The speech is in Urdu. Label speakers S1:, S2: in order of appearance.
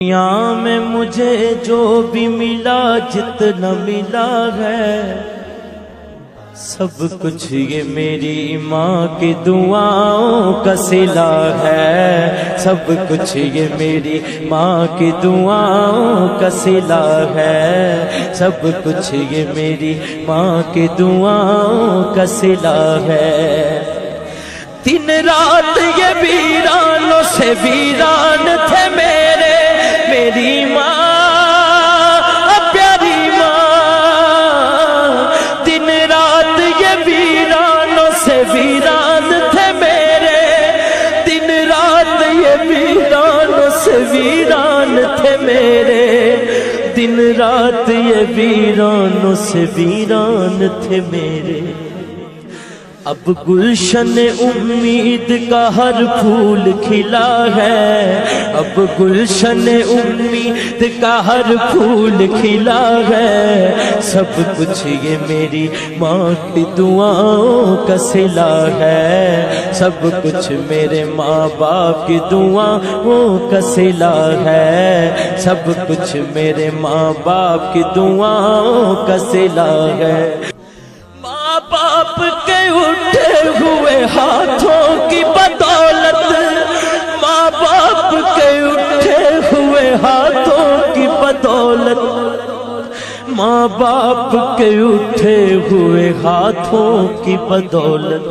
S1: دنیا میں مجھے جو بھی ملا جتنا ملا ہے سب کچھ یہ میری ماں کی دعاؤں کا صلہ ہے، سب کچھ یہ میری ماں کی دعاؤں کا صلہ ہے، سب کچھ یہ میری ماں کی دعاؤں کا صلہ ہے۔ دن رات یہ ویرانوں سے ویران تھے میری ماں پیاری ماں، دن رات یہ ویرانوں سے ویران تھے دن رات یہ ویرانوں سے ویران تھے دن رات یہ ویرانوں سے ویران تھے میرے۔ اب گلشن امید کا ہر پھول کھلا ہے، اب گلشن امید کا ہر پھول کھلا ہے، سب کچھ یہ میری ماں کی دعاؤں کا صلہ ہے، سب کچھ میرے ماں باپ کی دعاؤں کا صلہ ہے، سب کچھ میرے ماں باپ کی دعاؤں کا صلہ ہے۔ ماں باپ کے اٹھے ہوئے ہاتھوں کی بدولت، ماں باپ کے اٹھے ہوئے ہاتھوں کی بدولت، ماں باپ کے اٹھے ہوئے ہاتھوں کی بدولت